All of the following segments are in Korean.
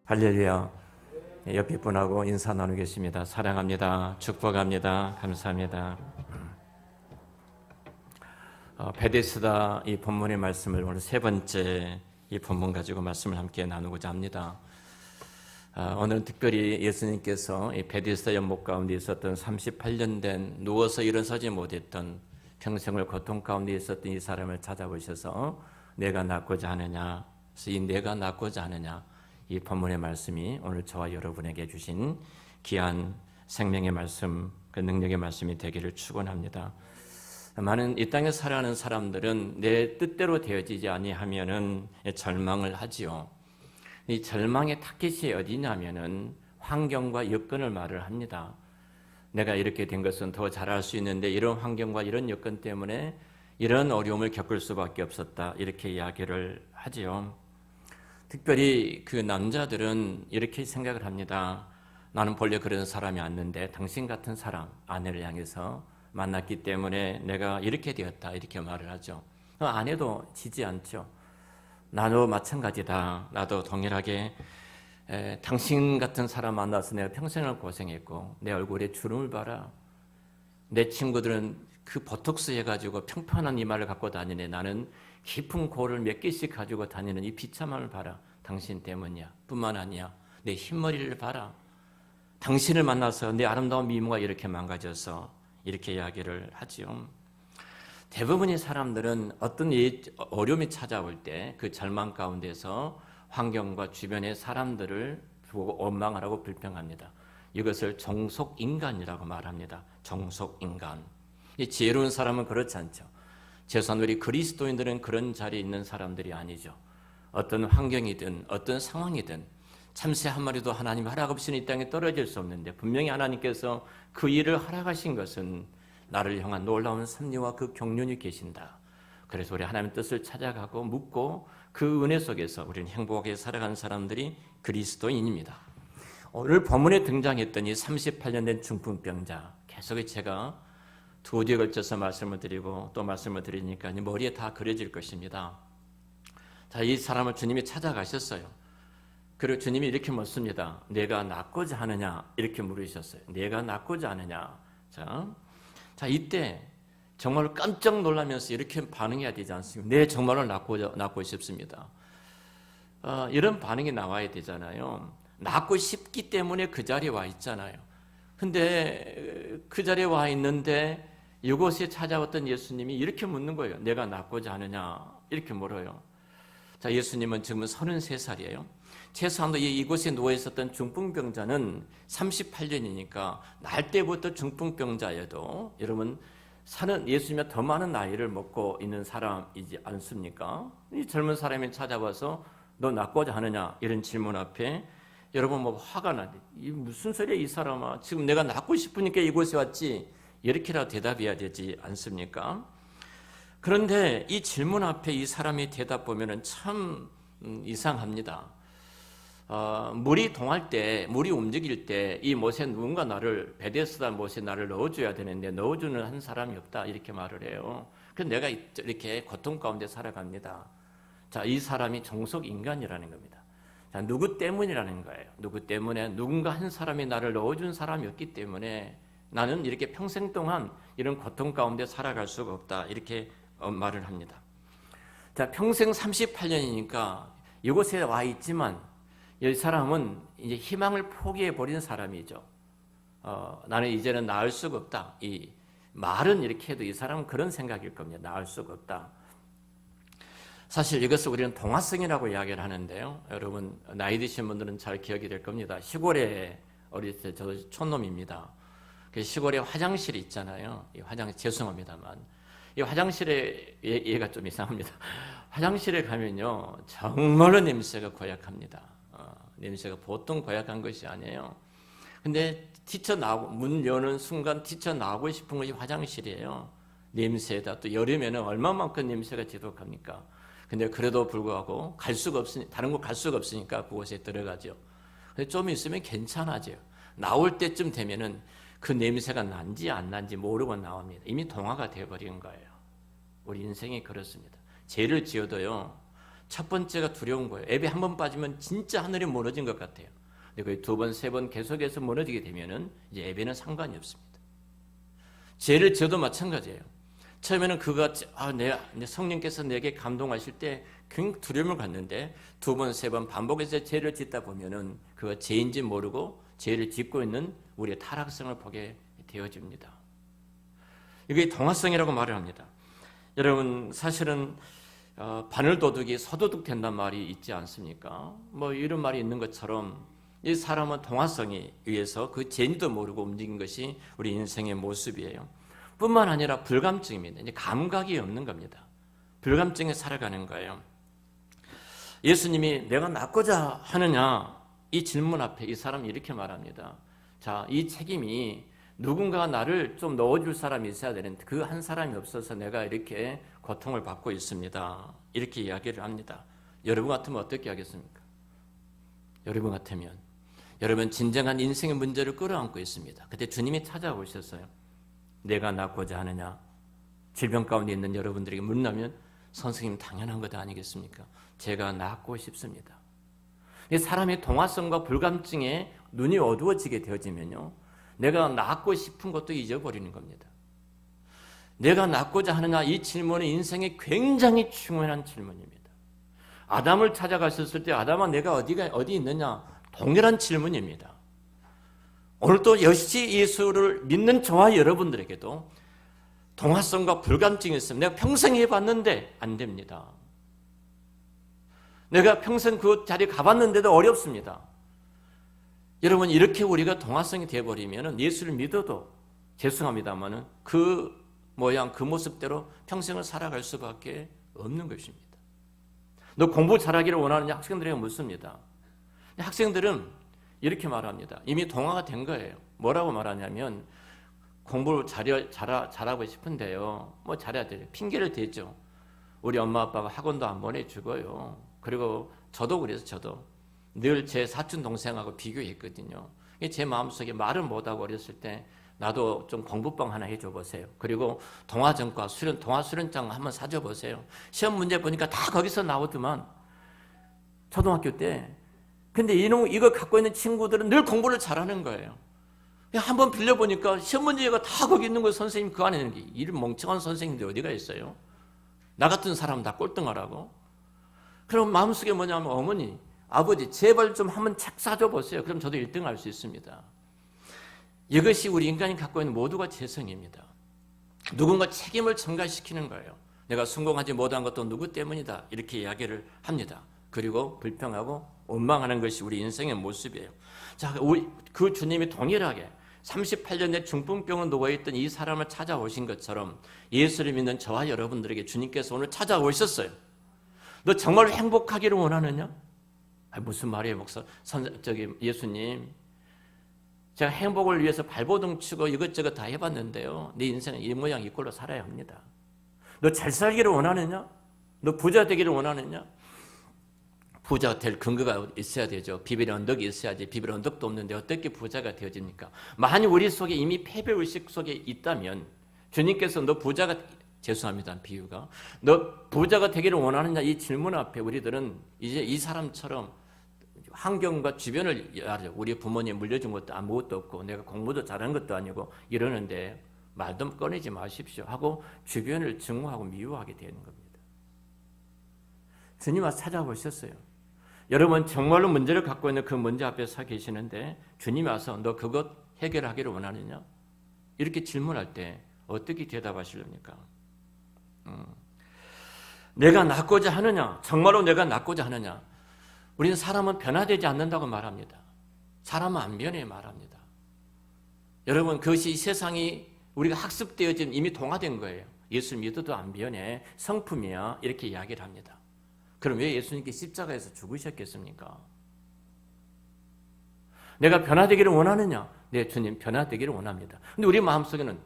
할렐루야. 옆에 분하고 인사 나누겠습니다. 사랑합니다. 축복합니다. 감사합니다. 베데스다 이 본문의 말씀을 오늘 세 번째 이 본문 가지고 말씀을 함께 나누고자 합니다. 오늘은 특별히 예수님께서 이 베데스다 연못 가운데 있었던 38년 된 누워서 일어서지 못했던 평생을 고통 가운데 있었던 이 사람을 찾아보셔서 내가 낫고자 하느냐, 그래서 이 내가 낫고자 하느냐, 이 본문의 말씀이 오늘 저와 여러분에게 주신 귀한 생명의 말씀, 그 능력의 말씀이 되기를 축원합니다. 많은 이 땅에 살아가는 사람들은 내 뜻대로 되어지지 아니하면은 절망을 하지요. 이 절망의 타깃이 어디냐면은 환경과 여건을 말을 합니다. 내가 이렇게 된 것은 더 잘할 수 있는데 이런 환경과 이런 여건 때문에 이런 어려움을 겪을 수밖에 없었다, 이렇게 이야기를 하지요. 특별히 그 남자들은 이렇게 생각을 합니다. 나는 본래 그런 사람이 아닌데 당신 같은 사람, 아내를 향해서 만났기 때문에 내가 이렇게 되었다, 이렇게 말을 하죠. 아내도 지지 않죠. 나도 마찬가지다. 나도 동일하게 당신 같은 사람 만나서 내가 평생을 고생했고 내 얼굴에 주름을 봐라. 내 친구들은 그 보톡스 해가지고 평평한 이마를 갖고 다니네. 나는 깊은 고를 몇 개씩 가지고 다니는 이 비참함을 봐라. 당신 때문이야. 뿐만 아니야. 내 흰머리를 봐라. 당신을 만나서 내 아름다운 미모가 이렇게 망가져서 이렇게 이야기를 하지요. 대부분의 사람들은 어떤 어려움이 찾아올 때 그 절망 가운데서 환경과 주변의 사람들을 보고 원망하라고 불평합니다. 이것을 정속인간이라고 말합니다. 정속인간. 지혜로운 사람은 그렇지 않죠. 최소한 우리 그리스도인들은 그런 자리에 있는 사람들이 아니죠. 어떤 환경이든 어떤 상황이든 참새 한 마리도 하나님 허락 없이는 이 땅에 떨어질 수 없는데 분명히 하나님께서 그 일을 허락하신 것은 나를 향한 놀라운 섭리와 그 경륜이 계신다. 그래서 우리 하나님의 뜻을 찾아가고 묻고 그 은혜 속에서 우리는 행복하게 살아가는 사람들이 그리스도인입니다. 오늘 본문에 등장했던 이 38년 된 중풍병자, 계속 제가 두 주에 걸쳐서 말씀을 드리고 또 말씀을 드리니까 머리에 다 그려질 것입니다. 자, 이 사람을 주님이 찾아가셨어요. 그리고 주님이 이렇게 묻습니다. 내가 낫고자 하느냐? 이렇게 물으셨어요. 내가 낫고자 하느냐? 자, 이때 정말로 깜짝 놀라면서 이렇게 반응해야 되지 않습니까? 네, 정말로 낫고 싶습니다. 이런 반응이 나와야 되잖아요. 낫고 싶기 때문에 그 자리에 와 있잖아요. 근데 그 자리에 와 있는데 이곳에 찾아왔던 예수님이 이렇게 묻는 거예요. 내가 낫고자 하느냐? 이렇게 물어요. 자, 예수님은 지금 33살이에요. 최소한도 이곳에 누워 있었던 중풍병자는 38년이니까 날 때부터 중풍병자여도 여러분 예수님이 더 많은 나이를 먹고 있는 사람이지 않습니까? 이 젊은 사람이 찾아와서 너 낫고자 하느냐? 이런 질문 앞에 여러분 화가 나지. 이 무슨 소리야 이 사람아. 지금 내가 낫고 싶으니까 이곳에 왔지. 이렇게라도 대답해야 되지 않습니까? 그런데 이 질문 앞에 이 사람이 대답 보면은 참 이상합니다. 물이 동할 때, 물이 움직일 때 이 못에 누군가 베데스다 못에 나를 넣어줘야 되는데 넣어주는 한 사람이 없다, 이렇게 말을 해요. 그래서 내가 이렇게 고통 가운데 살아갑니다. 자, 이 사람이 정속인간이라는 겁니다. 자, 누구 때문이라는 거예요. 누구 때문에? 누군가 한 사람이 나를 넣어준 사람이었기 때문에 나는 이렇게 평생 동안 이런 고통 가운데 살아갈 수가 없다, 이렇게 말을 합니다. 자, 평생 38년이니까 이곳에 와 있지만 이 사람은 이제 희망을 포기해 버린 사람이죠. 나는 이제는 나을 수가 없다. 이 말은 이렇게 해도 이 사람은 그런 생각일 겁니다. 나을 수가 없다. 사실 이것을 우리는 동화성이라고 이야기를 하는데요. 여러분 나이 드신 분들은 잘 기억이 될 겁니다. 시골에 어릴 때 저도 촌놈입니다. 그 시골에 화장실이 있잖아요. 이 화장실 죄송합니다만 이 화장실에 얘가 좀 이상합니다. 화장실에 가면요 정말로 냄새가 고약합니다. 냄새가 보통 고약한 것이 아니에요. 근데 문 여는 순간 튀쳐나오고 싶은 것이 화장실이에요. 냄새에다 또 여름에는 얼마만큼 냄새가 지독합니까? 근데 그래도 불구하고 다른 곳 갈 수가 없으니까 그곳에 들어가죠. 근데 좀 있으면 괜찮아져요. 나올 때쯤 되면은 그 냄새가 난지 안 난지 모르고 나옵니다. 이미 동화가 되어버린 거예요. 우리 인생이 그렇습니다. 죄를 지어도요, 첫 번째가 두려운 거예요. 앱에 한 번 빠지면 진짜 하늘이 무너진 것 같아요. 근데 거의 두 번, 세 번 계속해서 무너지게 되면은 이제 앱에는 상관이 없습니다. 죄를 지어도 마찬가지예요. 처음에는 그가 내 성령께서 내게 감동하실 때 굉장히 두려움을 갖는데 두 번, 세 번 반복해서 죄를 짓다 보면은 그가 죄인지 모르고 죄를 짓고 있는 우리의 타락성을 보게 되어집니다. 이게 동화성이라고 말을 합니다. 여러분 사실은 바늘도둑이 서도둑 된단 말이 있지 않습니까? 뭐 이런 말이 있는 것처럼 이 사람은 동화성에 의해서 그 죄인도 모르고 움직인 것이 우리 인생의 모습이에요. 뿐만 아니라 불감증입니다. 이제 감각이 없는 겁니다. 불감증에 살아가는 거예요. 예수님이 내가 낫고자 하느냐 이 질문 앞에 이 사람이 이렇게 말합니다. 자, 이 책임이 누군가가 나를 좀 넣어줄 사람이 있어야 되는데 그 한 사람이 없어서 내가 이렇게 고통을 받고 있습니다. 이렇게 이야기를 합니다. 여러분 같으면 어떻게 하겠습니까? 여러분 같으면 여러분 진정한 인생의 문제를 끌어안고 있습니다. 그때 주님이 찾아오셨어요. 내가 낫고자 하느냐? 질병 가운데 있는 여러분들에게 묻는다면 선생님 당연한 것 아니겠습니까? 제가 낫고 싶습니다. 사람의 동화성과 불감증에 눈이 어두워지게 되어지면요. 내가 낫고 싶은 것도 잊어버리는 겁니다. 내가 낫고자 하느냐 이 질문은 인생에 굉장히 중요한 질문입니다. 아담을 찾아가셨을 때 아담아 내가 어디 있느냐 동일한 질문입니다. 오늘도 역시 예수를 믿는 저와 여러분들에게도 동화성과 불감증이 있으면 내가 평생 해봤는데 안 됩니다. 내가 평생 그 자리에 가봤는데도 어렵습니다. 여러분 이렇게 우리가 동화성이 되어버리면 예수를 믿어도 죄송합니다만은 그 모양 그 모습대로 평생을 살아갈 수밖에 없는 것입니다. 너 공부 잘하기를 원하느냐 학생들에게 묻습니다. 학생들은 이렇게 말합니다. 이미 동화가 된 거예요. 뭐라고 말하냐면 공부를 잘하고 싶은데요. 뭐 잘해야 돼요. 핑계를 대죠. 우리 엄마 아빠가 학원도 안 보내주고요. 그리고 저도 그래서 저도 늘 제 사촌 동생하고 비교했거든요. 제 마음속에 말을 못하고 어렸을 때 나도 좀 공부방 하나 해줘 보세요. 그리고 동화전과 동화 수련장 한번 사줘 보세요. 시험 문제 보니까 다 거기서 나오더만 초등학교 때. 근데 이거 갖고 있는 친구들은 늘 공부를 잘하는 거예요. 한번 빌려보니까 시험 문제가 다 거기 있는 거예요. 선생님 그 안에 있는 게. 이런 멍청한 선생님들이 어디가 있어요? 나 같은 사람 다 꼴등하라고? 그럼 마음속에 뭐냐면 어머니, 아버지 제발 좀 한번 책 사줘 보세요. 그럼 저도 1등 할 수 있습니다. 이것이 우리 인간이 갖고 있는 모두가 재성입니다. 누군가 책임을 전가시키는 거예요. 내가 성공하지 못한 것도 누구 때문이다. 이렇게 이야기를 합니다. 그리고 불평하고 원망하는 것이 우리 인생의 모습이에요. 자, 그 주님이 동일하게 38년째 중풍병에 누워있던 이 사람을 찾아오신 것처럼 예수를 믿는 저와 여러분들에게 주님께서 오늘 찾아오셨어요. 너 정말 행복하기를 원하느냐? 무슨 말이에요, 목사? 예수님. 제가 행복을 위해서 발버둥 치고 이것저것 다 해봤는데요. 네 인생은 이 모양 이 꼴로 살아야 합니다. 너 잘 살기를 원하느냐? 너 부자 되기를 원하느냐? 부자가 될 근거가 있어야 되죠. 비빌 언덕이 있어야지. 비빌 언덕도 없는데 어떻게 부자가 되어집니까? 만약 우리 속에 이미 패배의식 속에 있다면 주님께서 너 부자가 죄송합니다. 비유가. 너 부자가 되기를 원하느냐 이 질문 앞에 우리들은 이제 이 사람처럼 환경과 주변을 알아요. 우리 부모님 물려준 것도 아무것도 없고 내가 공부도 잘한 것도 아니고 이러는데 말도 꺼내지 마십시오 하고 주변을 증오하고 미워하게 되는 겁니다. 주님 와서 찾아보셨어요. 여러분 정말로 문제를 갖고 있는 그 문제 앞에 서 계시는데 주님이 와서 너 그것 해결하기를 원하느냐? 이렇게 질문할 때 어떻게 대답하시렵니까? 내가 낫고자 하느냐? 정말로 내가 낫고자 하느냐? 우리는 사람은 변화되지 않는다고 말합니다. 사람은 안 변해 말합니다. 여러분 그것이 이 세상이 우리가 학습되어진 이미 동화된 거예요. 예수 믿어도 안 변해. 성품이야. 이렇게 이야기를 합니다. 그럼 왜 예수님께서 십자가에서 죽으셨겠습니까? 내가 변화되기를 원하느냐? 네, 주님 변화되기를 원합니다. 근데 우리 마음속에는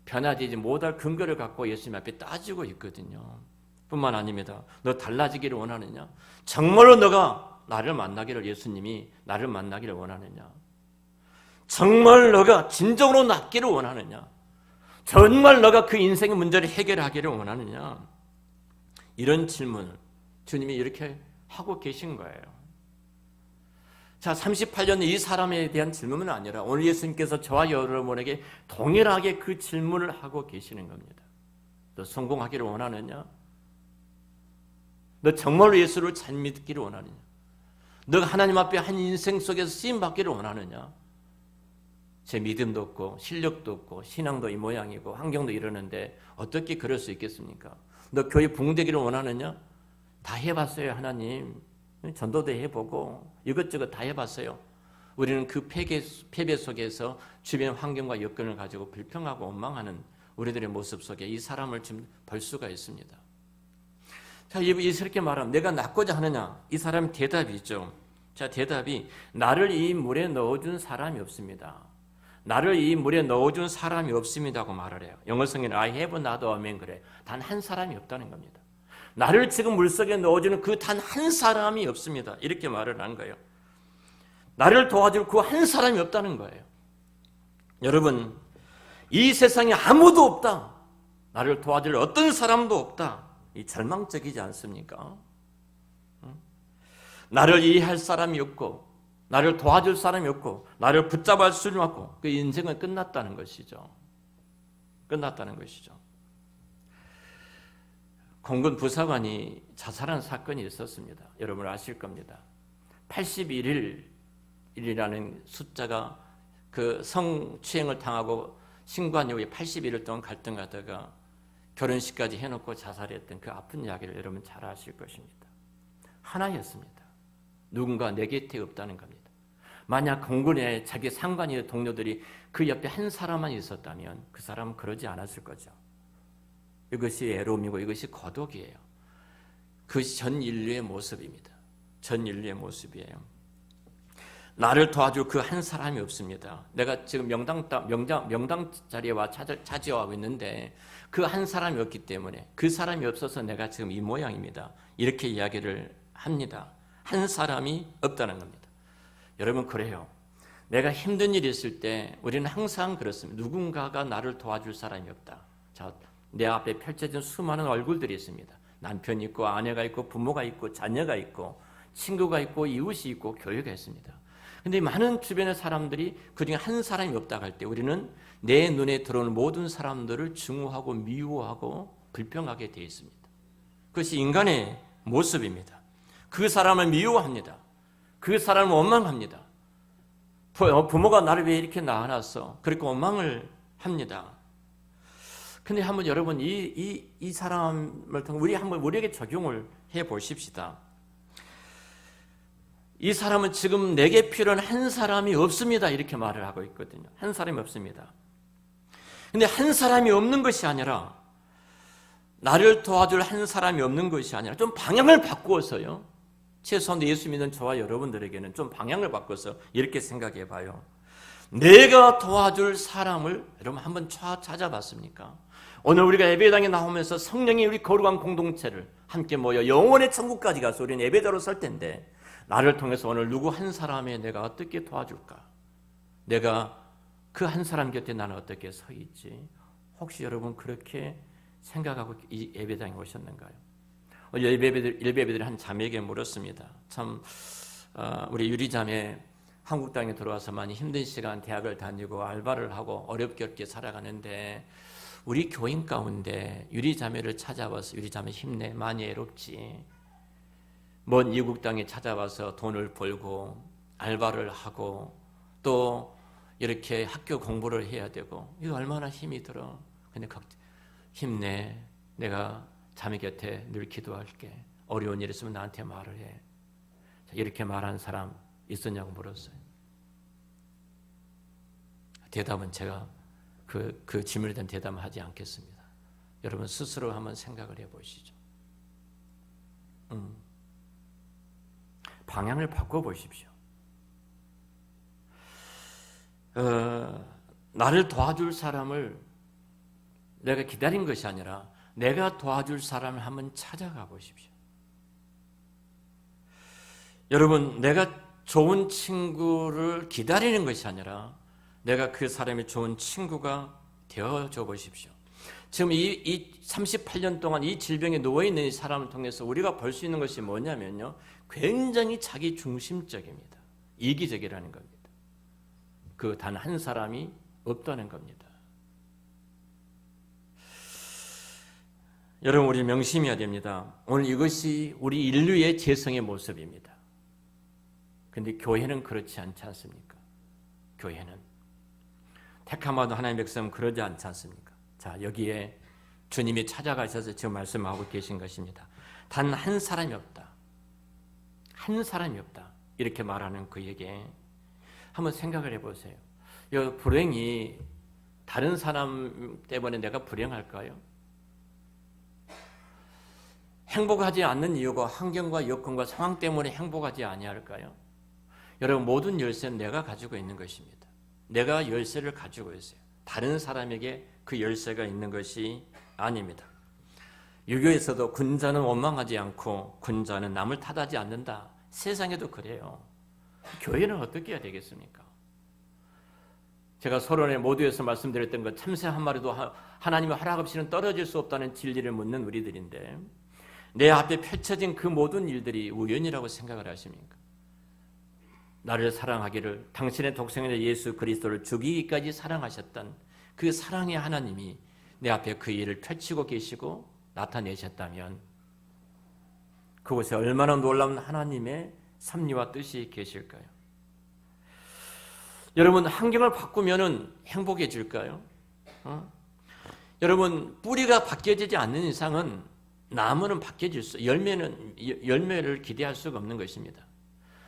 변화되지 못할 근거를 갖고 예수님 앞에 따지고 있거든요. 뿐만 아닙니다. 너 달라지기를 원하느냐? 정말로 너가 나를 만나기를 예수님이 나를 만나기를 원하느냐? 정말 너가 진정으로 낫기를 원하느냐? 정말 너가 그 인생의 문제를 해결하기를 원하느냐? 이런 질문을 주님이 이렇게 하고 계신 거예요. 자, 38년 이 사람에 대한 질문은 아니라 오늘 예수님께서 저와 여러분에게 동일하게 그 질문을 하고 계시는 겁니다. 너 성공하기를 원하느냐? 너 정말로 예수를 잘 믿기를 원하느냐? 너가 하나님 앞에 한 인생 속에서 쓰임받기를 원하느냐? 제 믿음도 없고 실력도 없고 신앙도 이 모양이고 환경도 이러는데 어떻게 그럴 수 있겠습니까? 너 교회 부흥되기를 원하느냐? 다 해봤어요, 하나님. 전도도 해보고 이것저것 다 해봤어요. 우리는 그 패배 속에서 주변 환경과 여건을 가지고 불평하고 원망하는 우리들의 모습 속에 이 사람을 지금 볼 수가 있습니다. 자, 이렇게 말하면 내가 낫고자 하느냐? 이 사람 대답이죠. 자, 대답이 나를 이 물에 넣어준 사람이 없습니다. 나를 이 물에 넣어준 사람이 없습니다고 말을 해요. 영어 성경은 I have not a man 그래. 단 한 사람이 없다는 겁니다. 나를 지금 물속에 넣어주는 그 단 한 사람이 없습니다. 이렇게 말을 한 거예요. 나를 도와줄 그 한 사람이 없다는 거예요. 여러분, 이 세상에 아무도 없다. 나를 도와줄 어떤 사람도 없다. 이 절망적이지 않습니까? 나를 이해할 사람이 없고 나를 도와줄 사람이 없고 나를 붙잡을 수는 없고 그 인생은 끝났다는 것이죠. 끝났다는 것이죠. 공군 부사관이 자살한 사건이 있었습니다. 여러분 아실 겁니다. 81일이라는 숫자가 그 성추행을 당하고 신고한 이후에 81일 동안 갈등하다가 결혼식까지 해놓고 자살했던 그 아픈 이야기를 여러분 잘 아실 것입니다. 하나였습니다. 누군가 내 곁에 없다는 겁니다. 만약 공군에 자기 상관이나 동료들이 그 옆에 한 사람만 있었다면 그 사람은 그러지 않았을 거죠. 이것이 애로움이고 이것이 거독이에요. 그것이 전 인류의 모습입니다. 전 인류의 모습이에요. 나를 도와줄 그 한 사람이 없습니다. 내가 지금 명당 자리에 와 차지하고 있는데 그 한 사람이 없기 때문에 그 사람이 없어서 내가 지금 이 모양입니다. 이렇게 이야기를 합니다. 한 사람이 없다는 겁니다. 여러분 그래요. 내가 힘든 일이 있을 때 우리는 항상 그렇습니다. 누군가가 나를 도와줄 사람이 없다. 자, 내 앞에 펼쳐진 수많은 얼굴들이 있습니다. 남편이 있고 아내가 있고 부모가 있고 자녀가 있고 친구가 있고 이웃이 있고 교회가 있습니다. 그런데 많은 주변의 사람들이 그중에 한 사람이 없다고 할 때 우리는 내 눈에 들어오는 모든 사람들을 증오하고 미워하고 불평하게 되어 있습니다. 그것이 인간의 모습입니다. 그 사람을 미워합니다. 그 사람을 원망합니다. 부모가 나를 왜 이렇게 낳아놨어? 그렇게 원망을 합니다. 근데 한번 여러분 이 사람을 통해 우리에게 적용을 해 보십시다. 이 사람은 지금 내게 필요한 한 사람이 없습니다. 이렇게 말을 하고 있거든요. 한 사람이 없습니다. 근데 한 사람이 없는 것이 아니라 나를 도와줄 한 사람이 없는 것이 아니라 좀 방향을 바꾸어서요. 최소한 예수 믿는 저와 여러분들에게는 좀 방향을 바꿔서 이렇게 생각해 봐요. 내가 도와줄 사람을 여러분 한번 찾아봤습니까? 오늘 우리가 예배당에 나오면서 성령이 우리 거룩한 공동체를 함께 모여 영원의 천국까지 가서 우리는 예배자로 설 텐데 나를 통해서 오늘 누구 한 사람에 내가 어떻게 도와줄까? 내가 그 한 사람 곁에 나는 어떻게 서 있지? 혹시 여러분 그렇게 생각하고 이 예배당에 오셨는가요? 일베베들이 한 자매에게 물었습니다. 참 우리 유리자매 한국 땅에 들어와서 많이 힘든 시간 대학을 다니고 알바를 하고 어렵게 살아가는데 우리 교인 가운데 유리자매를 찾아와서 유리자매 힘내 많이 애롭지. 먼 이국 땅에 찾아와서 돈을 벌고 알바를 하고 또 이렇게 학교 공부를 해야 되고 이거 얼마나 힘이 들어. 근데 힘내. 내가 자매 곁에 늘 기도할게. 어려운 일 있으면 나한테 말을 해. 이렇게 말한 사람 있었냐고 물었어요. 대답은 제가 그 질문에 대한 대답은 하지 않겠습니다. 여러분 스스로 한번 생각을 해보시죠. 방향을 바꿔보십시오. 나를 도와줄 사람을 내가 기다린 것이 아니라 내가 도와줄 사람을 한번 찾아가 보십시오. 여러분, 내가 좋은 친구를 기다리는 것이 아니라 내가 그 사람이 좋은 친구가 되어줘 보십시오. 지금 이 38년 동안 이 질병에 누워있는 이 사람을 통해서 우리가 볼 수 있는 것이 뭐냐면요, 굉장히 자기 중심적입니다. 이기적이라는 겁니다. 그 단 한 사람이 없다는 겁니다. 여러분, 우리 명심해야 됩니다. 오늘 이것이 우리 인류의 재성의 모습입니다. 그런데 교회는 그렇지 않지 않습니까? 교회는 택함받은 하나님의 백성은 그러지 않지 않습니까? 자, 여기에 주님이 찾아가셔서 지금 말씀하고 계신 것입니다. 단 한 사람이 없다. 한 사람이 없다. 이렇게 말하는 그에게 한번 생각을 해보세요. 이 불행이 다른 사람 때문에 내가 불행할까요? 행복하지 않는 이유가 환경과 여건과 상황 때문에 행복하지 아니할까요? 여러분, 모든 열쇠는 내가 가지고 있는 것입니다. 내가 열쇠를 가지고 있어요. 다른 사람에게 그 열쇠가 있는 것이 아닙니다. 유교에서도 군자는 원망하지 않고 군자는 남을 탓하지 않는다. 세상에도 그래요. 교회는 어떻게 해야 되겠습니까? 제가 서론의 모두에서 말씀드렸던 것, 참새 한 마리도 하나님의 허락 없이는 떨어질 수 없다는 진리를 묻는 우리들인데, 내 앞에 펼쳐진 그 모든 일들이 우연이라고 생각을 하십니까? 나를 사랑하기를, 당신의 독생자 예수 그리스도를 죽이기까지 사랑하셨던 그 사랑의 하나님이 내 앞에 그 일을 펼치고 계시고 나타내셨다면 그곳에 얼마나 놀라운 하나님의 섭리와 뜻이 계실까요? 여러분, 환경을 바꾸면 행복해질까요? 여러분, 뿌리가 바뀌어지지 않는 이상은 나무는 바뀌어질 열매를 기대할 수가 없는 것입니다.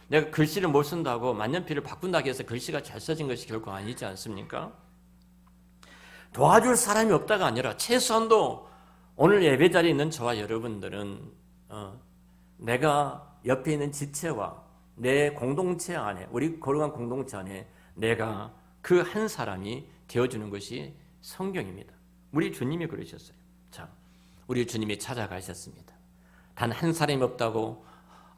내가 글씨를 못 쓴다고 만년필을 바꾼다고 해서 글씨가 잘 써진 것이 결코 아니지 않습니까? 도와줄 사람이 없다가 아니라 최소한도 오늘 예배 자리에 있는 저와 여러분들은 내가 옆에 있는 지체와 내 공동체 안에, 우리 거룩한 공동체 안에 내가 그 한 사람이 되어주는 것이 성경입니다. 우리 주님이 그러셨어요. 자, 우리 주님이 찾아가셨습니다. 단 한 사람이 없다고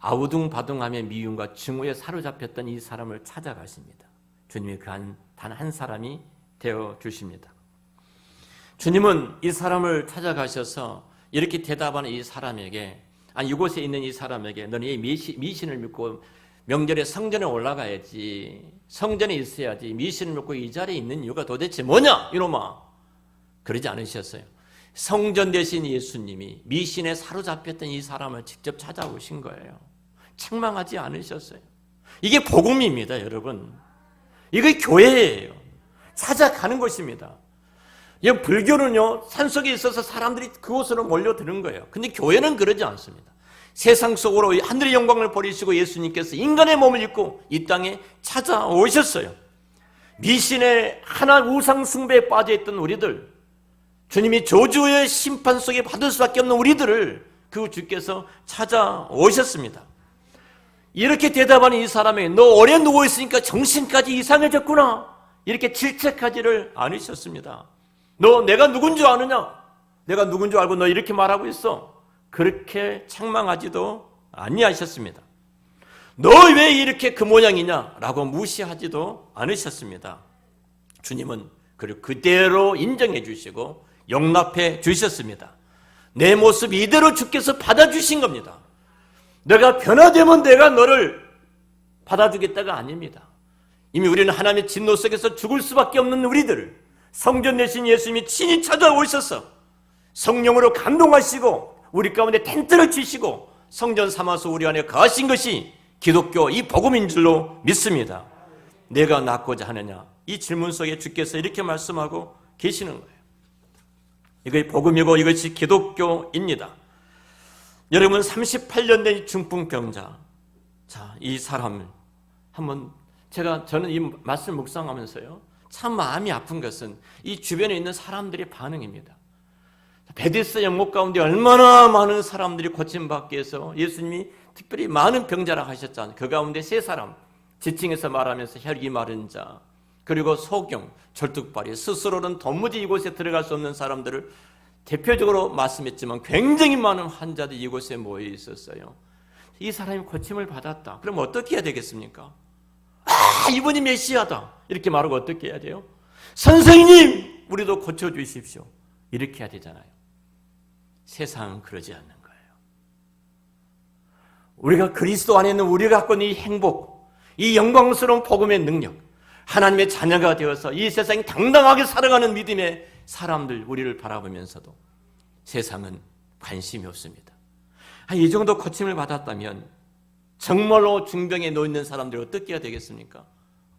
아우둥바둥하며 미움과 증오에 사로잡혔던 이 사람을 찾아가십니다. 주님이 그 단 한 사람이 되어 주십니다. 주님은 이 사람을 찾아가셔서 이렇게 대답하는 이 사람에게, 이곳에 있는 이 사람에게, 너는 이 미신을 믿고 명절에 성전에 올라가야지, 성전에 있어야지, 미신을 믿고 이 자리에 있는 이유가 도대체 뭐냐 이놈아. 그러지 않으셨어요. 성전 대신 예수님이 미신에 사로잡혔던 이 사람을 직접 찾아오신 거예요. 책망하지 않으셨어요. 이게 복음입니다, 여러분. 이게 교회예요. 찾아가는 것입니다. 불교는요, 산속에 있어서 사람들이 그곳으로 몰려드는 거예요. 근데 교회는 그러지 않습니다. 세상 속으로 하늘의 영광을 버리시고 예수님께서 인간의 몸을 입고 이 땅에 찾아오셨어요. 미신의 하나 우상 숭배에 빠져있던 우리들, 주님이 저주의 심판 속에 받을 수밖에 없는 우리들을 그 주께서 찾아오셨습니다. 이렇게 대답하는 이 사람에게 너 오래 누워있으니까 정신까지 이상해졌구나, 이렇게 질책하지를 않으셨습니다. 너 내가 누군 줄 아느냐? 내가 누군 줄 알고 너 이렇게 말하고 있어? 그렇게 책망하지도 아니하셨습니다. 너 왜 이렇게 그 모양이냐? 라고 무시하지도 않으셨습니다. 주님은 그를 그대로 인정해 주시고 용납해 주셨습니다. 내 모습 이대로 주께서 받아주신 겁니다. 내가 변화되면 내가 너를 받아주겠다가 아닙니다. 이미 우리는 하나님의 진노 속에서 죽을 수밖에 없는 우리들을 성전 내신 예수님이 친히 찾아오셔서 성령으로 감동하시고 우리 가운데 텐트를 치시고 성전 삼아서 우리 안에 거하신 것이 기독교 이 복음인 줄로 믿습니다. 내가 낫고자 하느냐? 이 질문 속에 주께서 이렇게 말씀하고 계시는 거예요. 이것이 복음이고 이것이 기독교입니다. 여러분, 38년 된 중풍병자, 자, 이 사람을 한번 저는 이 말씀 묵상하면서요, 참 마음이 아픈 것은 이 주변에 있는 사람들의 반응입니다. 베데스다 연못 가운데 얼마나 많은 사람들이 고침받기 위해서 예수님이 특별히 많은 병자라 하셨잖아요. 그 가운데 세 사람, 지칭해서 말하면서 혈기 마른 자, 그리고 소경, 절뚝발이, 스스로는 도무지 이곳에 들어갈 수 없는 사람들을 대표적으로 말씀했지만 굉장히 많은 환자들이 이곳에 모여 있었어요. 이 사람이 고침을 받았다. 그럼 어떻게 해야 되겠습니까? 이분이 메시아다, 이렇게 말하고 어떻게 해야 돼요? 선생님, 우리도 고쳐주십시오. 이렇게 해야 되잖아요. 세상은 그러지 않는 거예요. 우리가 그리스도 안에 있는 우리가 갖고 있는 이 행복, 이 영광스러운 복음의 능력, 하나님의 자녀가 되어서 이 세상에 당당하게 살아가는 믿음의 사람들, 우리를 바라보면서도 세상은 관심이 없습니다. 이 정도 고침을 받았다면 정말로 중병에 놓여 있는 사람들이 어떻게 해야 되겠습니까?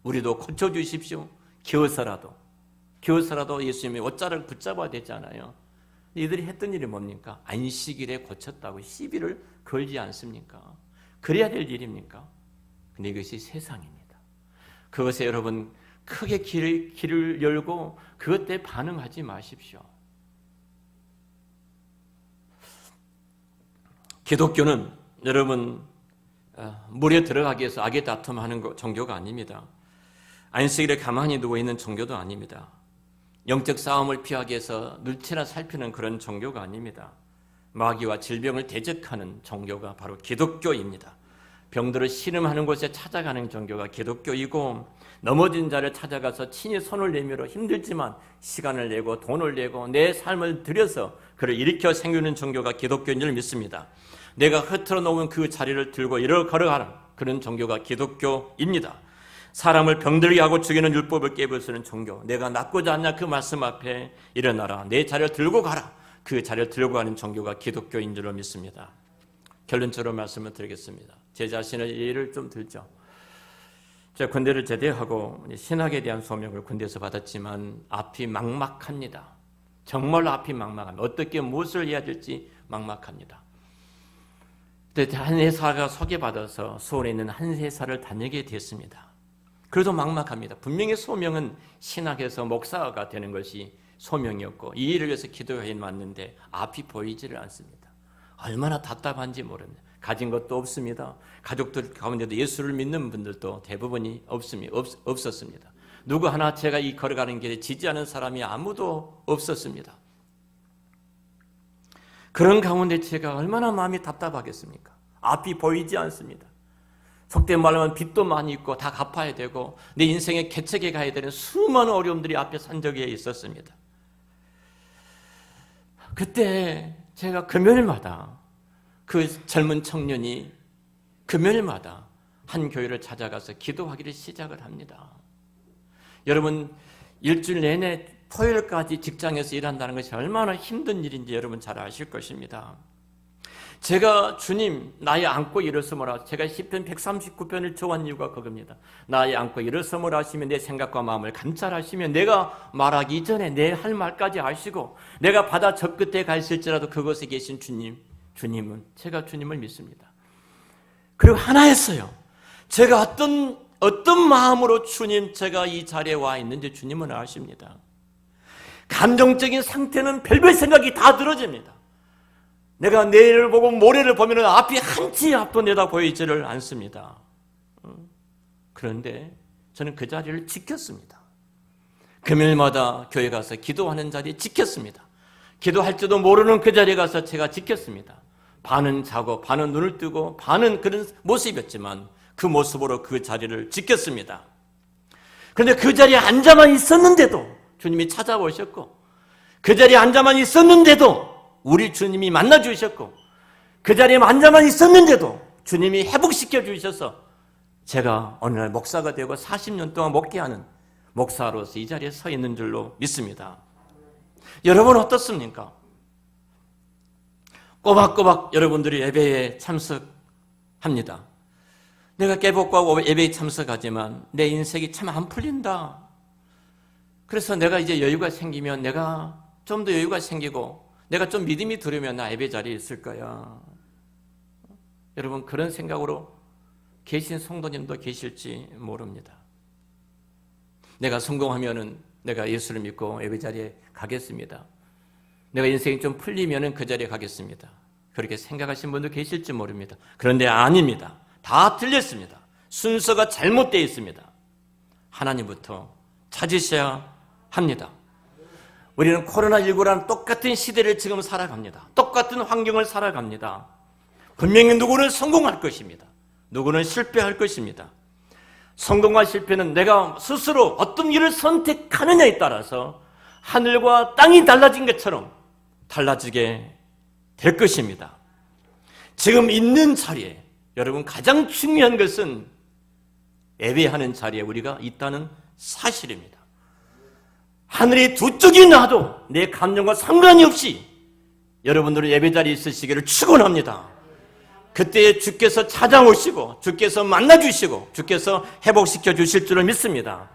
우리도 고쳐주십시오. 겨우서라도 예수님의 옷자락을 붙잡아야 되잖아요. 이들이 했던 일이 뭡니까? 안식일에 고쳤다고 시비를 걸지 않습니까? 그래야 될 일입니까? 근데 이것이 세상입니다. 그것에 여러분 크게 길을 열고 그것 때문에 반응하지 마십시오. 기독교는 여러분 물에 들어가기 위해서 악의 다툼하는 종교가 아닙니다. 안식일에 가만히 누워있는 종교도 아닙니다. 영적 싸움을 피하기 위해서 눈치나 살피는 그런 종교가 아닙니다. 마귀와 질병을 대적하는 종교가 바로 기독교입니다. 병들을 신음하는 곳에 찾아가는 종교가 기독교이고, 넘어진 자를 찾아가서 친히 손을 내밀어 힘들지만 시간을 내고 돈을 내고 내 삶을 들여서 그를 일으켜 세우는 종교가 기독교인 줄 믿습니다. 내가 흐트러 놓은 그 자리를 들고 일어 걸어가는 그런 종교가 기독교입니다. 사람을 병들게 하고 죽이는 율법을 깨부수는 종교, 내가 낫고자 하냐 그 말씀 앞에 일어나라, 내 자리를 들고 가라, 그 자리를 들고 가는 종교가 기독교인 줄 믿습니다. 결론적으로 말씀을 드리겠습니다. 제 자신의 예를 좀 들죠. 제가 군대를 제대하고 신학에 대한 소명을 군대에서 받았지만 앞이 막막합니다. 정말로 앞이 막막합니다. 어떻게 무엇을 해야 될지 막막합니다. 그때 한 회사가 소개받아서 서울에 있는 한 회사를 다니게 됐습니다. 그래도 막막합니다. 분명히 소명은 신학에서 목사가 되는 것이 소명이었고 이 일을 위해서 기도해 왔는데 앞이 보이지를 않습니다. 얼마나 답답한지 모릅니다. 가진 것도 없습니다. 가족들 가운데도 예수를 믿는 분들도 대부분이 없었습니다. 누구 하나 제가 이 걸어가는 길에 지지하는 사람이 아무도 없었습니다. 그런 가운데 제가 얼마나 마음이 답답하겠습니까? 앞이 보이지 않습니다. 속된 말로 하면 빚도 많이 있고 다 갚아야 되고 내 인생의 개척에 가야 되는 수많은 어려움들이 앞에 산적에 있었습니다. 그때 제가 금요일마다 그 젊은 청년이 금요일마다 한 교회를 찾아가서 기도하기를 시작을 합니다. 여러분 일주일 내내 토요일까지 직장에서 일한다는 것이 얼마나 힘든 일인지 여러분 잘 아실 것입니다. 제가 주님 나의 안고 일어서므라, 제가 시편 139편을 좋아한 이유가 그겁니다. 나의 안고 일어서므라 하시면 내 생각과 마음을 감찰하시면 내가 말하기 이전에 내 할 말까지 아시고 내가 바다 저 끝에 가 있을지라도 그곳에 계신 주님은 제가 주님을 믿습니다. 그리고 하나였어요. 제가 어떤 마음으로 주님 제가 이 자리에 와 있는지 주님은 아십니다. 감정적인 상태는 별별 생각이 다 들어집니다. 내가 내일을 보고 모레를 보면 앞이 한치 앞도 내다 보이지를 않습니다. 그런데 저는 그 자리를 지켰습니다. 금요일마다 교회 가서 기도하는 자리에 지켰습니다. 기도할지도 모르는 그 자리에 가서 제가 지켰습니다. 반은 자고 반은 눈을 뜨고 반은 그런 모습이었지만 그 모습으로 그 자리를 지켰습니다. 그런데 그 자리에 앉아만 있었는데도 주님이 찾아오셨고, 그 자리에 앉아만 있었는데도 우리 주님이 만나주셨고, 그 자리에 앉아만 있었는데도 주님이 회복시켜 주셔서 제가 어느 날 목사가 되고 40년 동안 목회하는 목사로서 이 자리에 서 있는 줄로 믿습니다. 여러분 어떻습니까? 꼬박꼬박 여러분들이 예배에 참석합니다. 내가 깨복과 예배에 참석하지만 내 인생이 참 안 풀린다. 그래서 내가 이제 여유가 생기면 내가 좀 더 여유가 생기고 내가 좀 믿음이 들으면 나 예배 자리에 있을 거야. 여러분 그런 생각으로 계신 성도님도 계실지 모릅니다. 내가 성공하면은 내가 예수를 믿고 예배 자리에 가겠습니다. 내가 인생이 좀 풀리면은 그 자리에 가겠습니다. 그렇게 생각하신 분도 계실지 모릅니다. 그런데 아닙니다. 다 틀렸습니다. 순서가 잘못되어 있습니다. 하나님부터 찾으셔야 합니다. 우리는 코로나19라는 똑같은 시대를 지금 살아갑니다. 똑같은 환경을 살아갑니다. 분명히 누구는 성공할 것입니다. 누구는 실패할 것입니다. 성공과 실패는 내가 스스로 어떤 일을 선택하느냐에 따라서 하늘과 땅이 달라진 것처럼 달라지게 될 것입니다. 지금 있는 자리에 여러분 가장 중요한 것은 예배하는 자리에 우리가 있다는 사실입니다. 하늘이 두 쪽이 나도 내 감정과 상관이 없이 여러분들은 예배 자리에 있으시기를 축원합니다. 그때 주께서 찾아오시고 주께서 만나주시고 주께서 회복시켜 주실 줄을 믿습니다.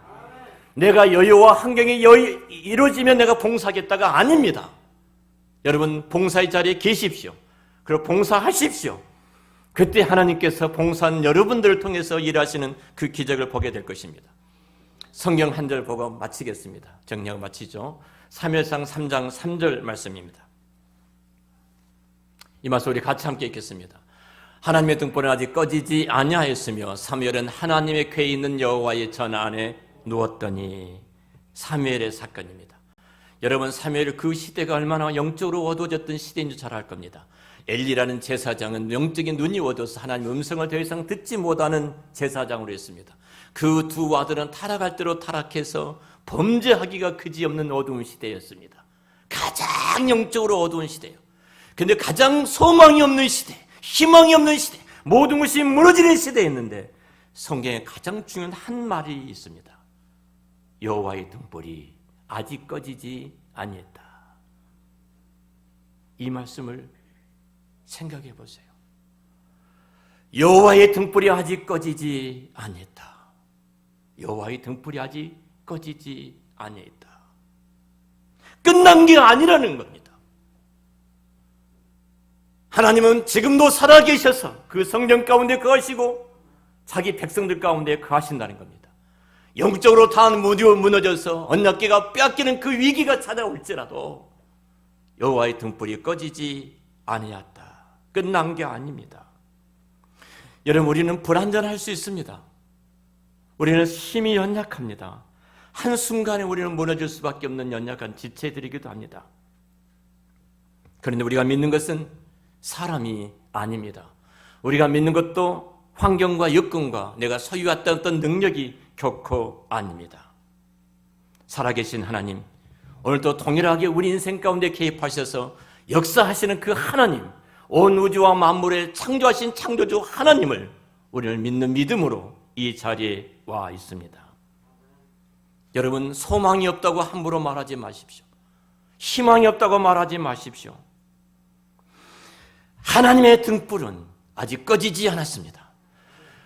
내가 여유와 환경이 이루어지면 내가 봉사하겠다가 아닙니다. 여러분 봉사의 자리에 계십시오. 그리고 봉사하십시오. 그때 하나님께서 봉사한 여러분들을 통해서 일하시는 그 기적을 보게 될 것입니다. 성경 한 절 보고 마치겠습니다. 정리하고 마치죠. 사무엘상 3장 3절 말씀입니다. 이 말씀 우리 같이 함께 읽겠습니다. 하나님의 등불은 아직 꺼지지 아니하였으며 사무엘은 하나님의 궤에 있는 여호와의 전 안에 누웠더니. 사무엘의 사건입니다. 여러분 사무엘 그 시대가 얼마나 영적으로 어두워졌던 시대인 줄 잘 알 겁니다. 엘리라는 제사장은 영적인 눈이 어두워서 하나님의 음성을 더 이상 듣지 못하는 제사장으로 했습니다. 그 두 아들은 타락할 대로 타락해서 범죄하기가 그지없는 어두운 시대였습니다. 가장 영적으로 어두운 시대예요. 근데 가장 소망이 없는 시대, 희망이 없는 시대, 모든 것이 무너지는 시대였는데 성경에 가장 중요한 한 말이 있습니다. 여호와의 등불이 아직 꺼지지 아니했다. 이 말씀을 생각해 보세요. 여호와의 등불이 아직 꺼지지 아니했다. 여호와의 등불이 아직 꺼지지 아니했다. 끝난 게 아니라는 겁니다. 하나님은 지금도 살아계셔서 그 성령 가운데 거하시고 자기 백성들 가운데 거하신다는 겁니다. 영적으로 다 무너져서 언약궤가 빼앗기는 그 위기가 찾아올지라도 여호와의 등불이 꺼지지 아니었다. 끝난 게 아닙니다. 여러분 우리는 불완전할 수 있습니다. 우리는 힘이 연약합니다. 한순간에 우리는 무너질 수밖에 없는 연약한 지체들이기도 합니다. 그런데 우리가 믿는 것은 사람이 아닙니다. 우리가 믿는 것도 환경과 여건과 내가 소유했던 어떤 능력이 결코 아닙니다. 살아계신 하나님, 오늘도 동일하게 우리 인생 가운데 개입하셔서 역사하시는 그 하나님, 온 우주와 만물을 창조하신 창조주 하나님을 우리를 믿는 믿음으로 이 자리에 와 있습니다. 여러분 소망이 없다고 함부로 말하지 마십시오. 희망이 없다고 말하지 마십시오. 하나님의 등불은 아직 꺼지지 않았습니다.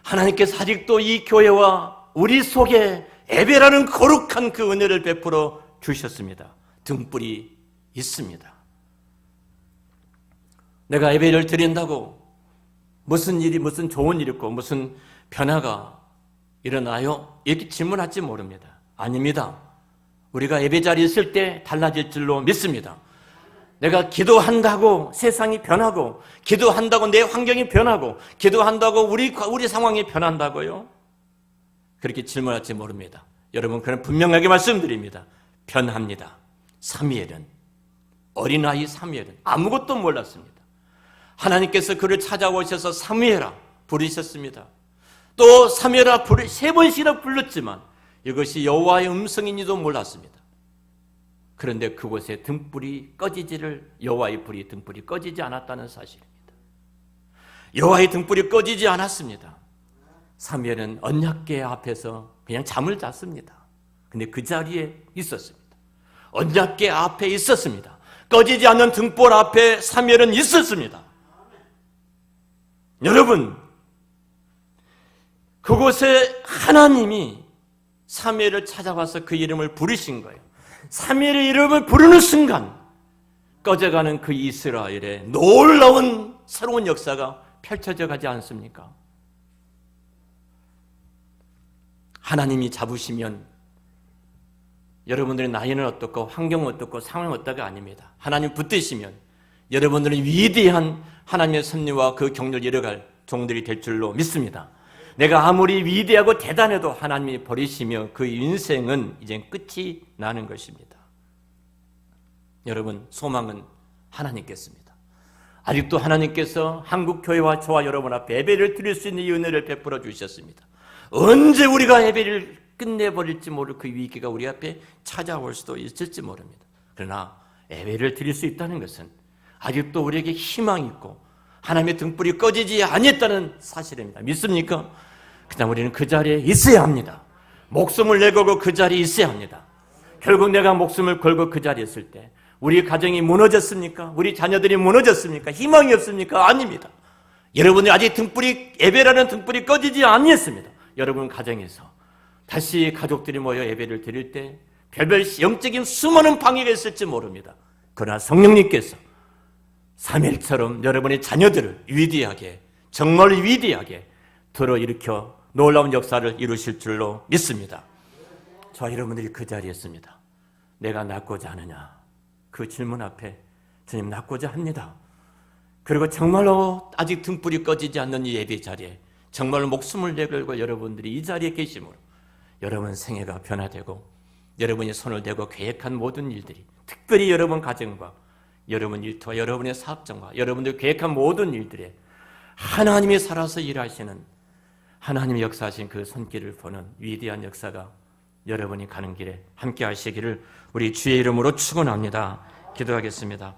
하나님께서 아직도 이 교회와 우리 속에 예배라는 거룩한 그 은혜를 베풀어 주셨습니다. 등불이 있습니다. 내가 예배를 드린다고 무슨 일이 무슨 좋은 일이 있고 무슨 변화가 일어나요? 이렇게 질문할지 모릅니다. 아닙니다. 우리가 예배 자리에 있을 때 달라질 줄로 믿습니다. 내가 기도한다고 세상이 변하고 기도한다고 내 환경이 변하고 기도한다고 우리 상황이 변한다고요? 그렇게 질문할지 모릅니다. 여러분 그는 분명하게 말씀드립니다. 변합니다. 사무엘은 어린아이 사무엘은 아무것도 몰랐습니다. 하나님께서 그를 찾아오셔서 사무엘아 부르셨습니다. 또 사무엘아 세 번씩이나 불렀지만 이것이 여호와의 음성인지도 몰랐습니다. 그런데 그곳에 등불이 꺼지지를 여호와의 등불이 꺼지지 않았다는 사실입니다. 여호와의 등불이 꺼지지 않았습니다. 사무엘은 언약궤 앞에서 그냥 잠을 잤습니다. 근데 그 자리에 있었습니다. 언약궤 앞에 있었습니다. 꺼지지 않는 등불 앞에 사무엘은 있었습니다. 여러분 그곳에 하나님이 사무엘을 찾아와서 그 이름을 부르신 거예요. 사무엘의 이름을 부르는 순간 꺼져가는 그 이스라엘의 놀라운 새로운 역사가 펼쳐져 가지 않습니까? 하나님이 잡으시면 여러분들의 나이는 어떻고 환경은 어떻고 상황은 어떠가 아닙니다. 하나님 붙드시면 여러분들은 위대한 하나님의 섭리와 그 경륜을 이뤄갈 종들이 될 줄로 믿습니다. 내가 아무리 위대하고 대단해도 하나님이 버리시면 그 인생은 이제 끝이 나는 것입니다. 여러분 소망은 하나님께서입니다. 아직도 하나님께서 한국교회와 저와 여러분 앞에 예배를 드릴 수 있는 이 은혜를 베풀어 주셨습니다. 언제 우리가 예배를 끝내버릴지 모를 그 위기가 우리 앞에 찾아올 수도 있을지 모릅니다. 그러나 예배를 드릴 수 있다는 것은 아직도 우리에게 희망이 있고 하나님의 등불이 꺼지지 않았다는 사실입니다. 믿습니까? 그다음 우리는 그 자리에 있어야 합니다. 목숨을 내걸고 그 자리에 있어야 합니다. 결국 내가 목숨을 걸고 그 자리에 있을 때 우리 가정이 무너졌습니까? 우리 자녀들이 무너졌습니까? 희망이 없습니까? 아닙니다. 여러분이 아직 예배라는 등불이 꺼지지 않았습니다. 여러분 가정에서 다시 가족들이 모여 예배를 드릴 때 별별 영적인 수많은 방해가 있을지 모릅니다. 그러나 성령님께서 3일처럼 여러분의 자녀들을 위대하게, 정말 위대하게 들어일으켜 놀라운 역사를 이루실 줄로 믿습니다. 저와 여러분들이 그 자리에 있습니다. 내가 낫고자 하느냐? 그 질문 앞에 주님 낫고자 합니다. 그리고 정말로 아직 등불이 꺼지지 않는 이 예배 자리에 정말로 목숨을 내걸고 여러분들이 이 자리에 계심으로 여러분 생애가 변화되고 여러분이 손을 대고 계획한 모든 일들이 특별히 여러분 가정과 여러분 일터와 여러분의 사업장과 여러분들 계획한 모든 일들에 하나님이 살아서 일하시는 하나님의 역사하신 그 손길을 보는 위대한 역사가 여러분이 가는 길에 함께 하시기를 우리 주의 이름으로 축원합니다. 기도하겠습니다.